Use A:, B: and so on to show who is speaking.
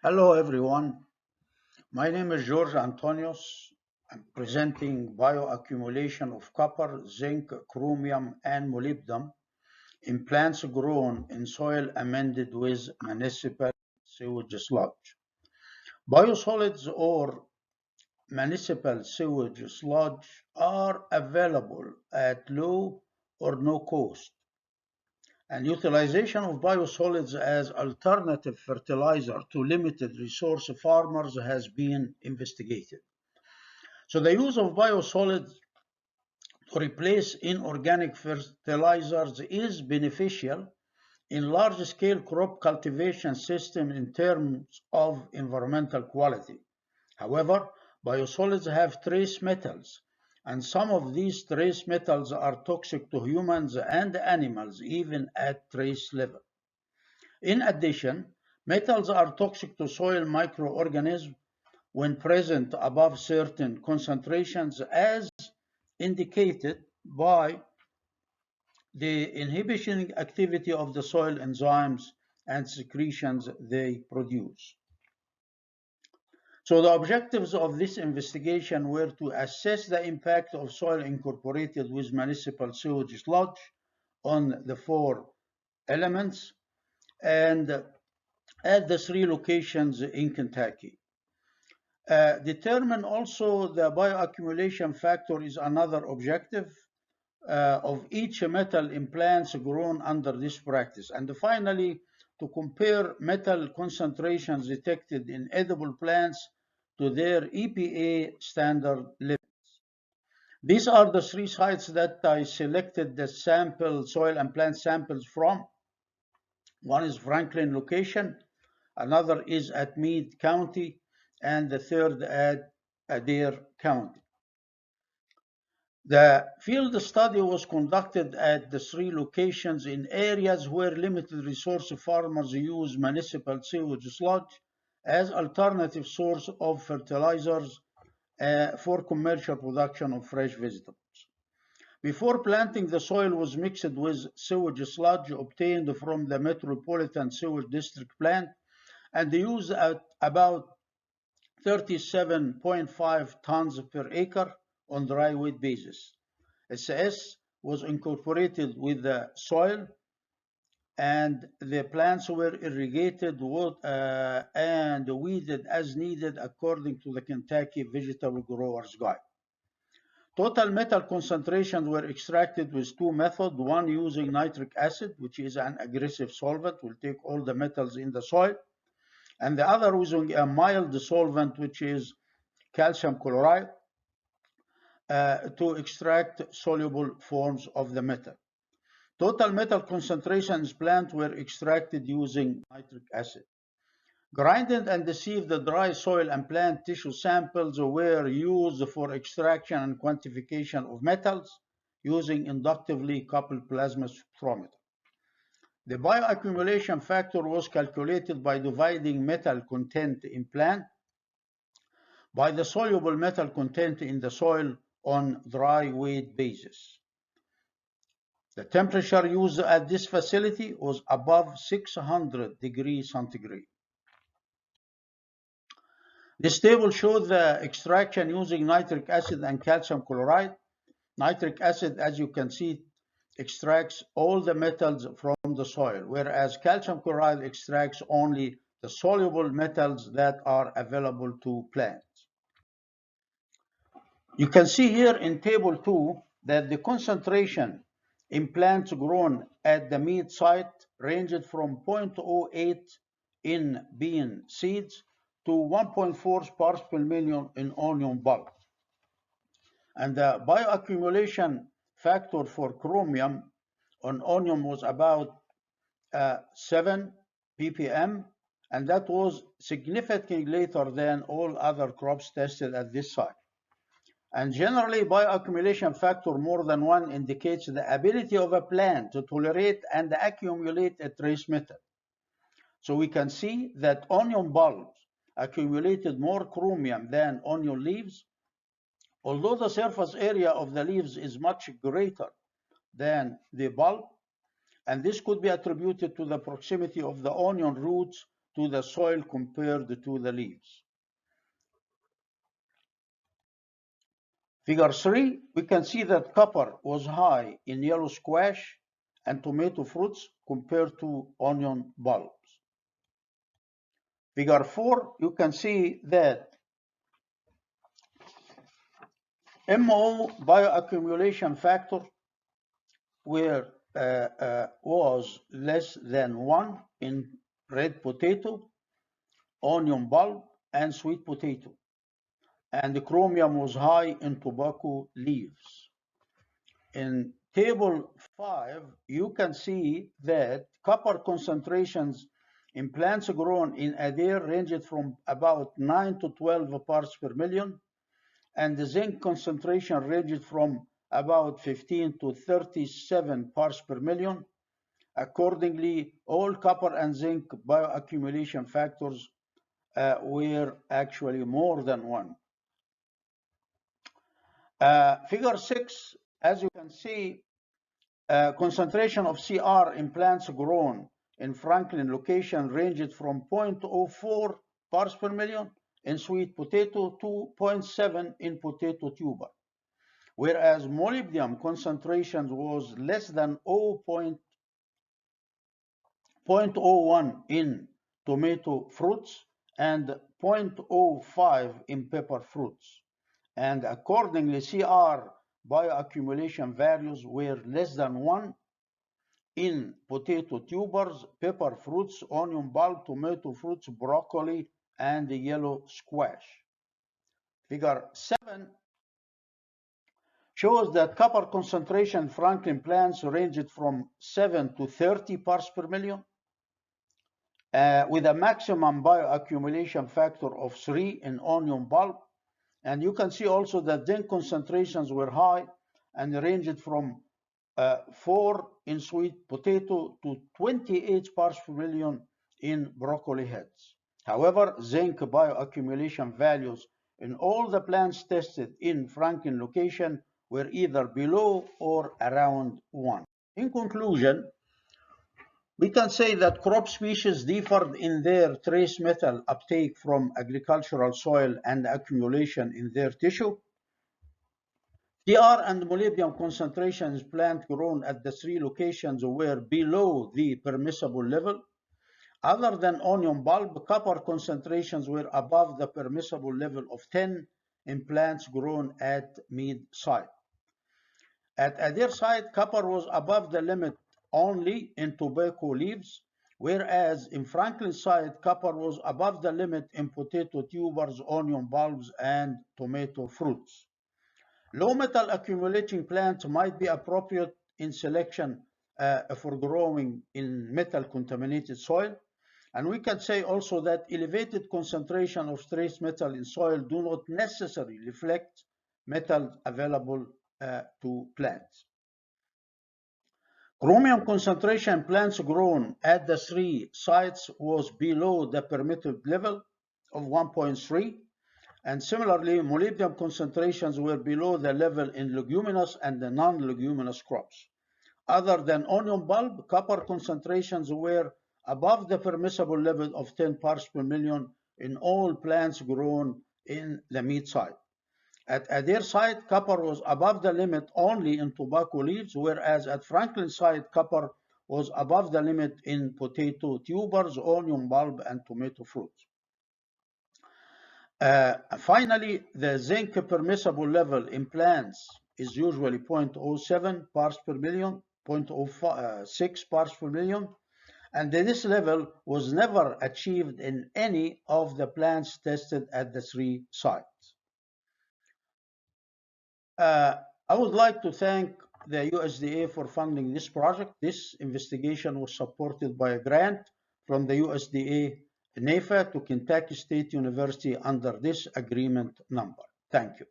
A: Hello everyone, my name is George Antonious. I'm presenting bioaccumulation of copper, zinc, chromium, and molybdenum in plants grown in soil amended with municipal sewage sludge. Biosolids or municipal sewage sludge are available at low or no cost, and utilization of biosolids as alternative fertilizer to limited resource farmers has been investigated. So the use of biosolids to replace inorganic fertilizers is beneficial in large-scale crop cultivation system in terms of environmental quality. However, biosolids have trace metals, and some of these trace metals are toxic to humans and animals even at trace level. In addition, metals are toxic to soil microorganisms when present above certain concentrations, as indicated by the inhibition activity of the soil enzymes and secretions they produce. So the objectives of this investigation were to assess the impact of soil incorporated with municipal sewage sludge on the four elements and at the three locations in Kentucky. Determine also the bioaccumulation factor is another objective of each metal in plants grown under this practice. And finally, to compare metal concentrations detected in edible plants to their EPA standard limits. These are the three sites that I selected the sample soil and plant samples from. One is Franklin location, another is at Meade County, and the third at Adair County. The field study was conducted at the three locations in areas where limited resource farmers use municipal sewage sludge as alternative source of fertilizers for commercial production of fresh vegetables. Before planting, the soil was mixed with sewage sludge obtained from the Metropolitan Sewage District plant and used at about 37.5 tons per acre on dry weight basis. SAS was incorporated with the soil and the plants were irrigated and weeded as needed according to the Kentucky Vegetable Growers Guide. Total metal concentrations were extracted with two methods, one using nitric acid, which is an aggressive solvent, will take all the metals in the soil, and the other using a mild solvent, which is calcium chloride, to extract soluble forms of the metal. Total metal concentrations plant were extracted using nitric acid. Grinded and deceived dry soil and plant tissue samples were used for extraction and quantification of metals using inductively coupled plasma spectrometer. The bioaccumulation factor was calculated by dividing metal content in plant by the soluble metal content in the soil on dry weight basis. The temperature used at this facility was above 600 degrees centigrade. This table shows the extraction using nitric acid and calcium chloride. Nitric acid, as you can see, extracts all the metals from the soil, whereas calcium chloride extracts only the soluble metals that are available to plants. You can see here in table 2 that the concentration in plants grown at the Meade site ranged from 0.08 in bean seeds to 1.4 parts per million in onion bulb. And the bioaccumulation factor for chromium on onion was about 7 ppm, and that was significantly later than all other crops tested at this site. And generally, bioaccumulation factor more than 1 indicates the ability of a plant to tolerate and accumulate a trace metal. So we can see that onion bulbs accumulated more chromium than onion leaves, although the surface area of the leaves is much greater than the bulb, and this could be attributed to the proximity of the onion roots to the soil compared to the leaves. Figure 3, we can see that copper was high in yellow squash and tomato fruits compared to onion bulbs. Figure 4, you can see that MO bioaccumulation factor was less than 1 in red potato, onion bulb, and sweet potato, and the chromium was high in tobacco leaves. In table 5, you can see that copper concentrations in plants grown in Adair ranged from about 9 to 12 parts per million, and the zinc concentration ranged from about 15 to 37 parts per million. Accordingly, all copper and zinc bioaccumulation factors were actually more than 1. Figure 6, as you can see, concentration of CR in plants grown in Franklin location ranged from 0.04 parts per million in sweet potato to 0.7 in potato tuber, whereas molybdenum concentration was less than 0.01 in tomato fruits and 0.05 in pepper fruits. And accordingly, CR bioaccumulation values were less than 1 in potato tubers, pepper fruits, onion bulb, tomato fruits, broccoli, and the yellow squash. Figure 7 shows that copper concentration in Franklin plants ranged from 7 to 30 parts per million, with a maximum bioaccumulation factor of 3 in onion bulb. And you can see also that zinc concentrations were high and ranged from 4 in sweet potato to 28 parts per million in broccoli heads. However, zinc bioaccumulation values in all the plants tested in Franklin location were either below or around 1. In conclusion, we can say that crop species differed in their trace metal uptake from agricultural soil and accumulation in their tissue. CR and molybdenum concentrations plant grown at the 3 locations were below the permissible level. Other than onion bulb, copper concentrations were above the permissible level of 10 in plants grown at mead site. At Adair site, copper was above the limit only in tobacco leaves, whereas in Franklin site, copper was above the limit in potato tubers, onion bulbs, and tomato fruits. Low metal accumulating plants might be appropriate in selection for growing in metal contaminated soil. And we can say also that elevated concentration of trace metal in soil do not necessarily reflect metals available to plants. Chromium concentration in plants grown at the 3 sites was below the permitted level of 1.3. And similarly, molybdenum concentrations were below the level in leguminous and the non-leguminous crops. Other than onion bulb, copper concentrations were above the permissible level of 10 parts per million in all plants grown in the meat site. At Adair site, copper was above the limit only in tobacco leaves, whereas at Franklin site, copper was above the limit in potato tubers, onion bulb, and tomato fruits. Finally, the zinc permissible level in plants is usually 0.07 parts per million, 0.06 parts per million, and this level was never achieved in any of the plants tested at the 3 sites. I would like to thank the USDA for funding this project. This investigation was supported by a grant from the USDA NAFA to Kentucky State University under this agreement number. Thank you.